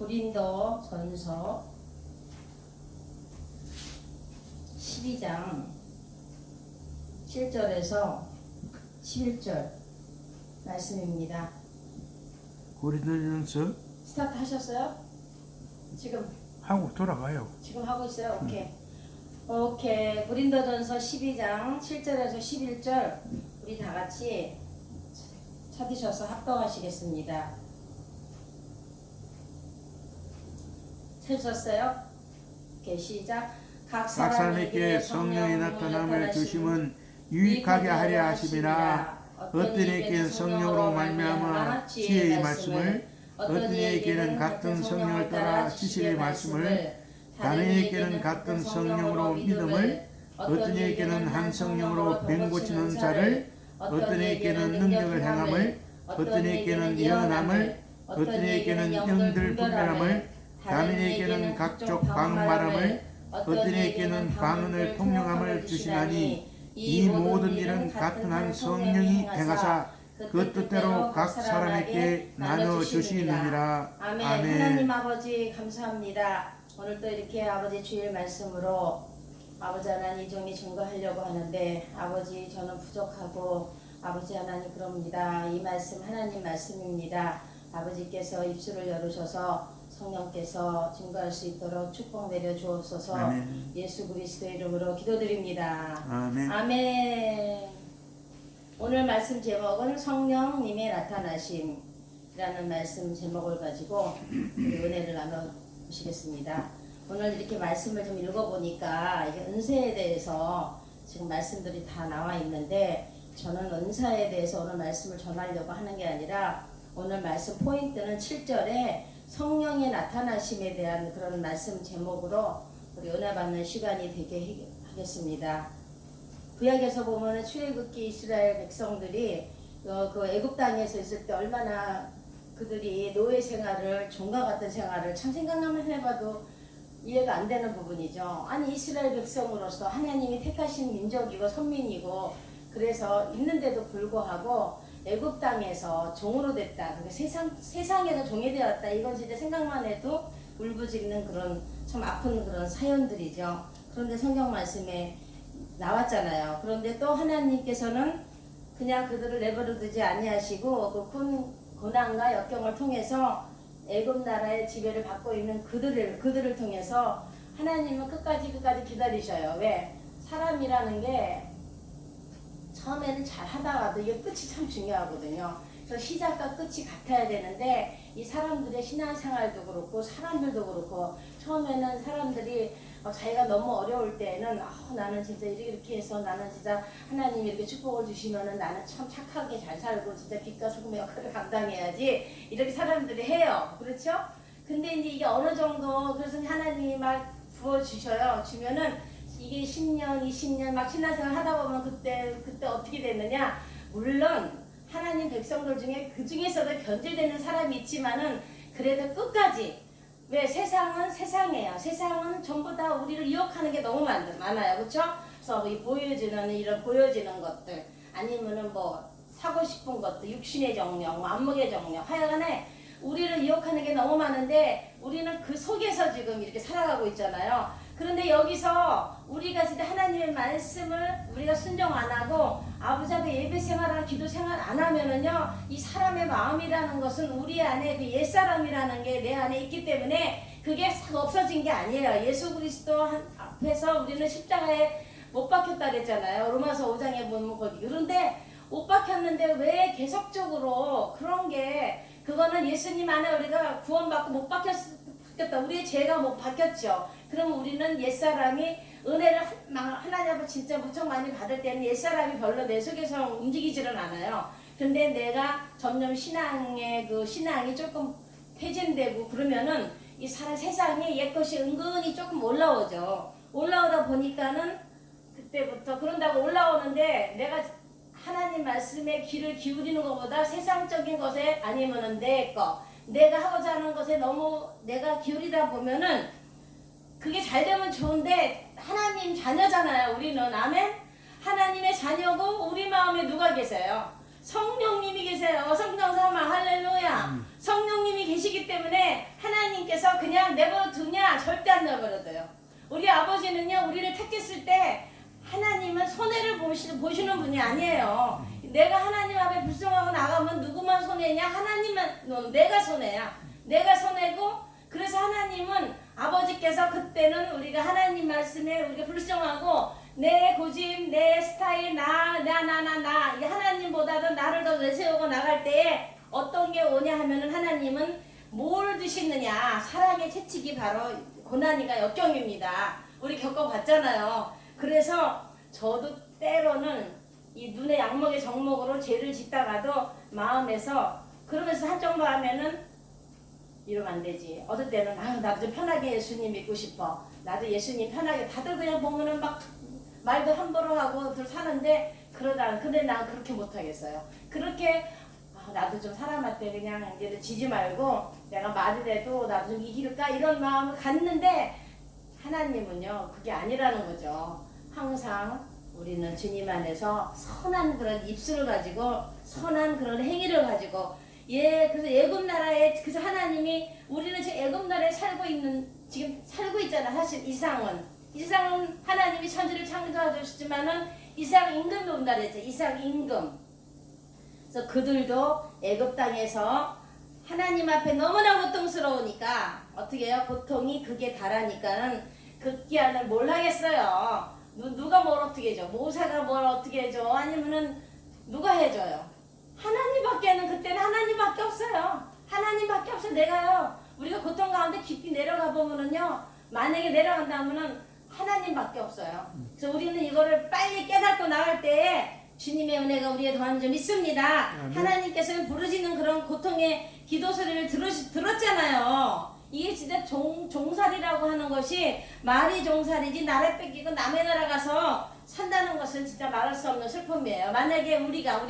고린도전서 12장 7절에서 11절 말씀입니다. 고린도전서 스타트 하셨어요? 지금 하고 돌아가요. 지금 하고 있어요? 오케이. 고린도전서 12장 7절에서 11절 우리 다 같이 찾으셔서 합동하시겠습니다. 찾으셨어요? 오케이, 시작. 각 사람에게 성령의 나타남을 주심은 유익하게 하려 하심이라. 어떤 이에게는 성령으로 말미암아 지혜의 말씀을, 어떤 이에게는 같은 성령을 따라 지식의 말씀을, 다른 이에게는 같은 성령으로 믿음을, 어떤 이에게는 한 성령으로 병 고치는 자를, 어떤 이에게는 능력을 행함을, 어떤 이에게는 예언함을, 어떤 이에게는 영들 분별함을, 다른 이에게는 각종 방언말함을, 어떤 이에게는 방언을 통용함을 주시나니 이 모든 일은 같은 한 성령이 행하사 그 뜻대로 각 사람에게 나눠 주시느니라. 아멘. 아멘. 하나님 아버지 감사합니다. 오늘 또 이렇게 아버지 주일 말씀으로 아버지 하나님 이 종이 증거하려고 하는데 아버지 저는 부족하고 아버지 하나님 그럽니다. 이 말씀 하나님 말씀입니다. 아버지께서 입술을 열으셔서 성령께서 증거할 수 있도록 축복 내려 주옵소서. 아멘. 예수 그리스도의 이름으로 기도드립니다. 아멘. 아멘. 오늘 말씀 제목은 성령님의 나타나심이라는 말씀 제목을 가지고 우리 은혜를 나눠보시겠습니다. 오늘 이렇게 말씀을 좀 읽어보니까 이게 은사에 대해서 지금 말씀들이 다 나와 있는데 저는 은사에 대해서 오늘 말씀을 전하려고 하는 게 아니라 오늘 말씀 포인트는 7절에 성령의 나타나심에 대한 그런 말씀 제목으로 우리 은혜 받는 시간이 되게 하겠습니다. 구약에서 보면 출애굽기 이스라엘 백성들이 그 애굽 땅에서 있을 때 얼마나 그들이 노예 생활을 종과 같은 생활을 참 생각만 해봐도 이해가 안 되는 부분이죠. 아니 이스라엘 백성으로서 하나님이 택하신 민족이고 선민이고 그래서 있는데도 불구하고 애굽 땅에서 종으로 됐다. 세상에서 종이 되었다. 이건 진짜 생각만 해도 울부짖는 그런 참 아픈 그런 사연들이죠. 그런데 성경 말씀에 나왔잖아요. 그런데 또 하나님께서는 그냥 그들을 내버려 두지 아니하시고 그 고난과 역경을 통해서 애굽 나라의 지배를 받고 있는 그들을 통해서 하나님은 끝까지 기다리셔요. 왜? 사람이라는 게 처음에는 잘 하다가도 이게 끝이 참 중요하거든요. 그래서 시작과 끝이 같아야 되는데 이 사람들의 신앙생활도 그렇고 사람들도 그렇고 처음에는 사람들이 자기가 너무 어려울 때는 나는 진짜 이렇게 해서 나는 진짜 하나님이 이렇게 축복을 주시면은 나는 참 착하게 잘 살고 진짜 빛과 소금의 역할을 감당해야지 이렇게 사람들이 해요. 그렇죠? 근데 이제 이게 어느 정도 그래서 하나님이 막 부어주셔요. 주면은 이게 10년, 20년 막 신앙생활 하다 보면 그때 어떻게 됐느냐? 물론 하나님 백성들 중에 그 중에서도 변질되는 사람이 있지만은 그래도 끝까지 왜 세상은 세상이에요. 세상은 전부 다 우리를 유혹하는 게 너무 많아요, 그렇죠? 그래서 이 보여지는 것들 아니면은 뭐 사고 싶은 것들, 육신의 정령, 안목의 정령, 하여간에 우리를 유혹하는 게 너무 많은데 우리는 그 속에서 지금 이렇게 살아가고 있잖아요. 그런데 여기서 우리가 진짜 하나님의 말씀을 우리가 순종 안 하고 아버지 앞에 예배 생활이나 기도 생활 안 하면은요 이 사람의 마음이라는 것은 우리 안에 그 옛사람이라는 게 내 안에 있기 때문에 그게 싹 없어진 게 아니에요. 예수 그리스도 앞에서 우리는 십자가에 못 박혔다 그랬잖아요. 로마서 5장에 보면 거기. 그런데 못 박혔는데 왜 계속적으로 그런 게 그거는 예수님 안에 우리가 구원받고 못 박혔다. 우리의 죄가 못 박혔죠. 그러면 우리는 옛사람이 은혜를 하나님 앞에 진짜 무척 많이 받을 때는 옛사람이 별로 내 속에서 움직이지는 않아요. 근데 내가 점점 신앙이 조금 폐진되고 그러면은 이 세상에 옛것이 은근히 조금 올라오죠. 올라오다 보니까는 그때부터 그런다고 올라오는데 내가 하나님 말씀에 귀를 기울이는 것보다 세상적인 것에 아니면은 내가 하고자 하는 것에 너무 내가 기울이다 보면은 그게 잘 되면 좋은데 하나님 자녀잖아요. 우리는 아멘. 하나님의 자녀고 우리 마음에 누가 계세요? 성령님이 계세요. 성령 삼아 할렐루야. 성령님이 계시기 때문에 하나님께서 아버지는요 우리를 택했을 때 하나님은 손해를 보시는 분이 아니에요. 내가 하나님 앞에 불순하고 나가면 누구만 손해냐? 하나님만, 내가 손해야. 내가 손해고, 그래서 하나님은 아버지께서 그때는 우리가 하나님 말씀에 우리가 불순하고 내 고집, 내 스타일, 이 하나님보다도 나를 더 내세우고 나갈 때에 어떤 게 오냐 하면은 하나님은 뭘 드시느냐? 사랑의 채찍이 바로 고난이가 역경입니다. 우리 겪어봤잖아요. 그래서 저도 때로는 이 눈의 양목의 정목으로 죄를 짓다가도 마음에서 그러면서 한정도 하면은 이러면 안 되지. 어떨 때는 나도 좀 편하게 예수님 믿고 싶어. 나도 예수님 편하게 다들 그냥 보면은 막 말도 함부로 하고 사는데 근데 난 그렇게 못하겠어요. 그렇게 나도 좀 사람한테 그냥 이제 지지 말고 내가 말을 해도 나도 좀 이길까 이런 마음을 갖는데 하나님은요 그게 아니라는 거죠. 항상 우리는 주님 안에서 선한 그런 입술을 가지고 선한 그런 행위를 가지고 그래서 애굽 나라에 그래서 하나님이 우리는 지금 애굽 나라에 지금 살고 있잖아. 사실 이상은 하나님이 천지를 창조하셨지만은 이상 임금이 온다 그랬죠. 이상 임금. 그래서 그들도 애굽 땅에서 하나님 앞에 너무나 고통스러우니까 어떻게 해요? 고통이 극에 달하니까는 극기한을 뭘 하겠어요? 누가 뭘 어떻게 해줘? 모사가 뭘 어떻게 해줘? 아니면은 누가 해줘요? 하나님밖에는 그때는 하나님밖에 없어요. 하나님밖에 없어. 내가요. 우리가 고통 가운데 깊이 내려가 보면은요. 만약에 내려간다면은 하나님밖에 없어요. 그래서 우리는 이거를 빨리 깨닫고 나갈 때에 주님의 은혜가 우리에 더한 줄 믿습니다. 하나님께서는 부르짖는 그런 고통의 기도 소리를 들었잖아요. 이게 진짜 종살이라고 하는 것이 말이 종살이지 나라 뺏기고 남의 나라 가서 산다는 것은 진짜 말할 수 없는 슬픔이에요. 만약에 우리가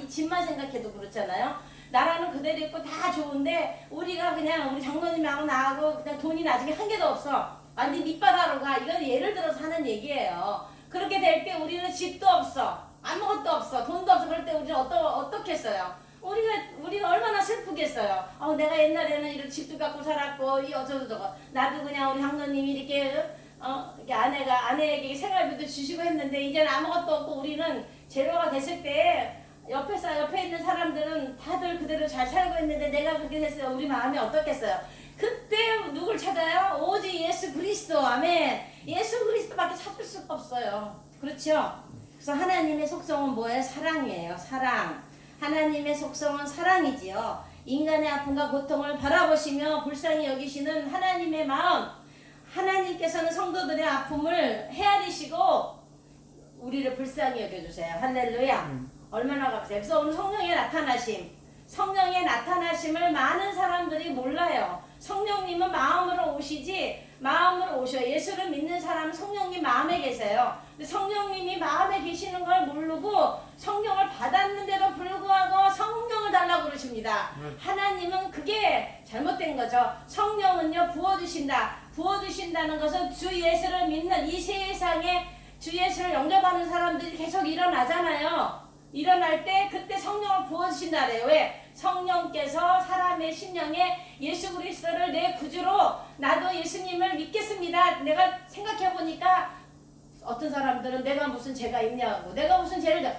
이 집만 생각해도 그렇잖아요. 나라는 그대로 있고 다 좋은데 우리가 그냥 우리 장로님하고 나하고 그냥 돈이 나중에 한 개도 없어. 완전 밑바닥으로 가. 이건 예를 들어서 하는 얘기예요. 그렇게 될 때 우리는 집도 없어. 아무것도 없어. 돈도 없어. 그럴 때 우리는 어떻겠어요? 우리가 얼마나 슬프겠어요. 내가 옛날에는 이런 집도 갖고 살았고 이 어쩌고 저쩌고 나도 그냥 우리 장로님이 이렇게 아내에게 생활비도 주시고 했는데 이제는 아무것도 없고 우리는 제로가 됐을 때 옆에 있는 사람들은 다들 그대로 잘 살고 있는데 내가 그렇게 됐어요. 우리 마음이 어떻겠어요? 그때 누굴 찾아요? 오직 예수 그리스도. 아멘. 예수 그리스도밖에 찾을 수가 없어요. 그렇죠? 그래서 하나님의 속성은 뭐예요? 사랑이에요. 사랑. 하나님의 속성은 사랑이지요. 인간의 아픔과 고통을 바라보시며 불쌍히 여기시는 하나님의 마음. 하나님께서는 성도들의 아픔을 헤아리시고 우리를 불쌍히 여겨주세요. 할렐루야. 얼마나 감사해요. 그래서 오늘 성령의 나타나심을 많은 사람들이 몰라요. 성령님은 마음으로 오셔요. 예수를 믿는 사람은 성령님 마음에 계세요. 근데 성령님이 마음에 계시는 걸 모르고 성령을 받았는데도 불구하고 성령을 달라고 그러십니다. 하나님은 그게 잘못된 거죠. 성령은요 부어주신다는 것은 주 예수를 믿는 이 세상에 주 예수를 영접하는 사람들이 계속 일어나잖아요. 일어날 때 그때 성령을 부어주신다 그래요. 왜? 성령께서 사람의 심령에 예수 그리스도를 내 구주로 나도 예수님을 믿겠습니다. 내가 생각해보니까 어떤 사람들은 내가 무슨 죄가 있냐고 내가 무슨 죄를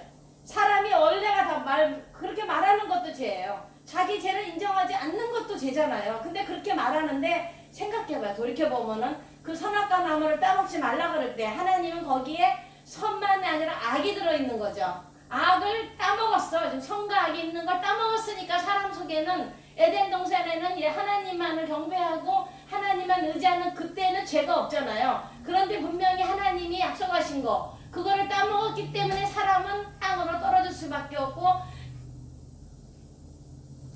사람이 원래가 다 그렇게 말하는 것도 죄예요. 자기 죄를 인정하지 않는 것도 죄잖아요. 근데 그렇게 말하는데 생각해봐요. 돌이켜보면은 그 선악과 나무를 따먹지 말라 그럴 때 하나님은 거기에 선만이 아니라 악이 들어있는 거죠. 악을 따먹었어. 지금 선과 악이 있는 걸 따먹었으니까 사람 속에는 에덴 동산에는 하나님만을 경배하고 하나님만 의지하는 그때는 죄가 없잖아요. 그런데 분명히 하나님이 약속하신 거 그거를 따먹었기 때문에 사람은 땅으로 떨어질 수밖에 없고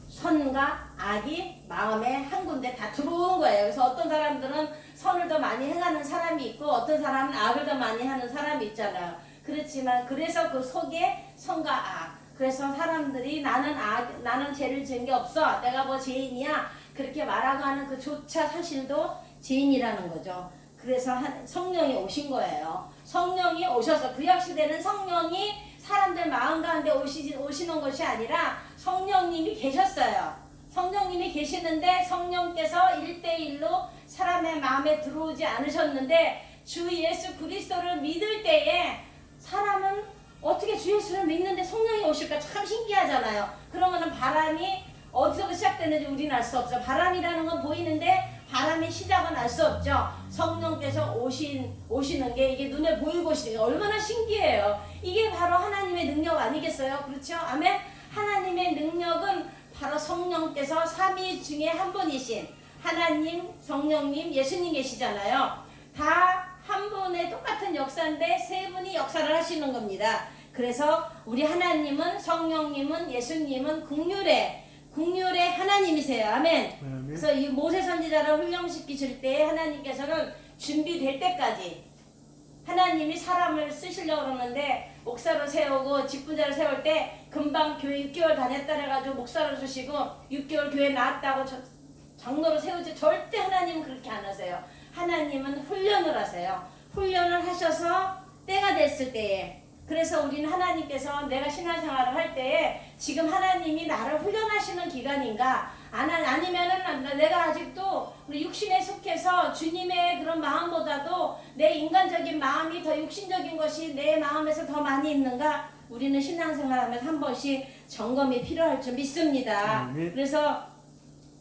선과 악이 마음에 한 군데 다 들어오는 거예요. 그래서 어떤 사람들은 선을 더 많이 행하는 사람이 있고 어떤 사람은 악을 더 많이 하는 사람이 있잖아요. 그렇지만 그래서 그 속에 선과 악. 그래서 사람들이 나는 죄를 지은 게 없어. 내가 뭐 죄인이야. 그렇게 말하고 하는 그조차 사실도 죄인이라는 거죠. 그래서 성령이 오신 거예요. 성령이 오셔서 구약시대는 성령이 사람들 마음 가운데 오시는 것이 아니라 성령님이 계셨어요. 성령님이 계시는데 성령께서 1대1로 사람의 마음에 들어오지 않으셨는데 주 예수 그리스도를 믿을 때에 사람은 어떻게 주 예수를 믿는데 성령이 오실까 참 신기하잖아요. 그러면은 바람이 어디서 시작되는지 우리는 알 수 없죠. 바람이라는 건 보이는데 바람의 시작은 알 수 없죠. 성령께서 오시는 게 이게 눈에 보이고 오시는 게 얼마나 신기해요. 이게 바로 하나님의 능력 아니겠어요? 그렇죠? 아멘. 하나님의 능력은 바로 성령께서 삼위 중에 한 분이신 하나님, 성령님, 예수님 계시잖아요. 다 한 분의 똑같은 역사인데 세 분이 역사를 하시는 겁니다. 그래서 우리 하나님은, 성령님은, 예수님은 국률의 하나님이세요. 아멘. 그래서 이 모세 선지자를 훈련시키실 때 하나님께서는 준비될 때까지 하나님이 사람을 쓰시려고 그러는데 목사를 세우고 직분자를 세울 때 금방 교회 6개월 다녔다 해가지고 목사를 쓰시고 6개월 교회 나왔다고 장로를 세우지 절대 하나님은 그렇게 안 하세요. 하나님은 훈련을 하세요. 훈련을 하셔서 때가 됐을 때에 그래서 우리는 하나님께서 내가 신앙생활을 할 때에 지금 하나님이 나를 훈련하시는 기간인가 아니면은 내가 아직도 우리 육신에 속해서 주님의 그런 마음보다도 내 인간적인 마음이 더 육신적인 것이 내 마음에서 더 많이 있는가 우리는 신앙생활하면서 한 번씩 점검이 필요할 줄 믿습니다. 그래서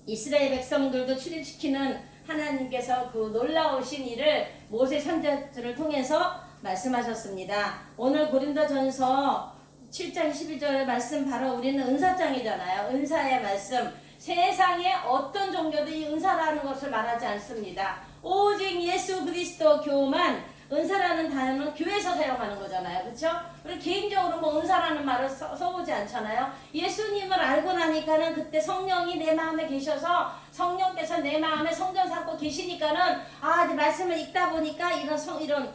이스라엘 백성들도 출입시키는 하나님께서 그 놀라우신 일을 모세 선지자를 통해서 말씀하셨습니다. 오늘 고린도전서 7장 12절의 말씀 바로 우리는 은사장이잖아요. 은사의 말씀. 세상에 어떤 종교도 이 은사라는 것을 말하지 않습니다. 오직 예수 그리스도 교만 은사라는 단어는 교회에서 사용하는 거잖아요. 그렇죠? 우리 개인적으로 뭐 은사라는 말을 써보지 않잖아요. 예수님을 알고 나니까는 그때 성령이 내 마음에 계셔서 성령께서 내 마음에 성전 삼고 계시니까는 이제 말씀을 읽다 보니까 이런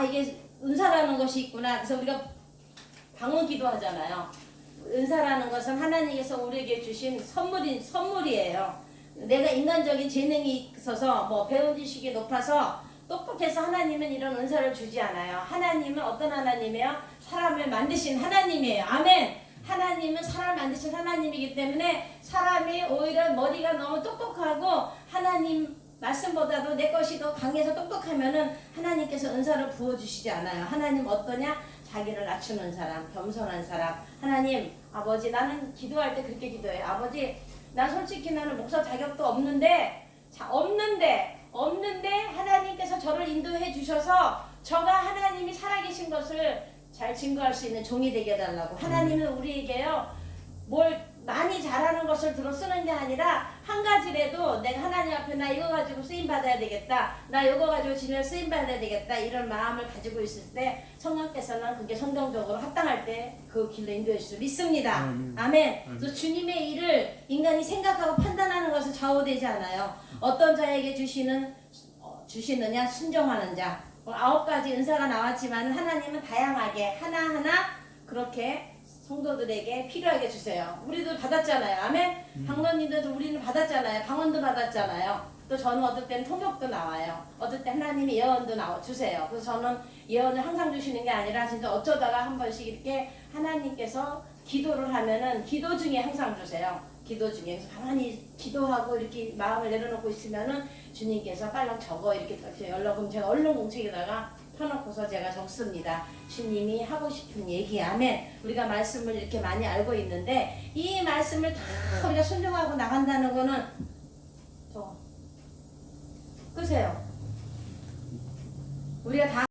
이게 은사라는 것이 있구나. 그래서 우리가 방언 기도하잖아요. 은사라는 것은 하나님께서 우리에게 주신 선물이에요. 내가 인간적인 재능이 있어서 뭐 배운 지식이 높아서 똑똑해서 하나님은 이런 은사를 주지 않아요. 하나님은 어떤 하나님이에요? 사람을 만드신 하나님이에요. 아멘. 하나님은 사람을 만드신 하나님이기 때문에 사람이 오히려 머리가 너무 똑똑하고 하나님 말씀보다도 내 것이 더 강해서 똑똑하면은 하나님께서 은사를 부어주시지 않아요. 하나님 어떠냐? 자기를 낮추는 사람, 겸손한 사람. 하나님, 아버지 나는 기도할 때 그렇게 기도해요. 아버지 나 솔직히 나는 목사 자격도 없는데 하나님께서 저를 인도해 주셔서 저가 하나님이 살아계신 것을 잘 증거할 수 있는 종이 되게 해달라고. 하나님은 우리에게요 뭘 많이 잘하는 것을 들어 쓰는 게 아니라 한 가지라도 내가 하나님 앞에 나 이거 가지고 쓰임 받아야 되겠다, 나 이거 가지고 지면 쓰임 받아야 되겠다 이런 마음을 가지고 있을 때 성령께서는 그게 성경적으로 합당할 때 그 길로 인도해 주실 수 믿습니다. 아멘. 그래서 주님의 일을 인간이 생각하고 판단하는 것은 좌우되지 않아요. 어떤 자에게 주시느냐 순종하는 자. 9가지 은사가 나왔지만 하나님은 다양하게 하나하나 그렇게 성도들에게 필요하게 주세요. 우리도 받았잖아요. 아멘. 방언님들도 우리는 받았잖아요. 방언도 받았잖아요. 또 저는 어떨 때는 통역도 나와요. 어떨 때 하나님이 예언도 주세요. 그래서 저는 예언을 항상 주시는 게 아니라 진짜 어쩌다가 한 번씩 이렇게 하나님께서 기도를 하면은 기도 중에 항상 주세요. 기도 중에. 그래서 가만히 기도하고 이렇게 마음을 내려놓고 있으면은 주님께서 빨랑 적어 이렇게 연락하면 제가 얼른 공책에다가 펴놓고서 제가 적습니다. 주님이 하고 싶은 얘기. 아멘. 우리가 말씀을 이렇게 많이 알고 있는데 이 말씀을 다 우리가 순종하고 나간다는 거는 끄세요. 우리가 다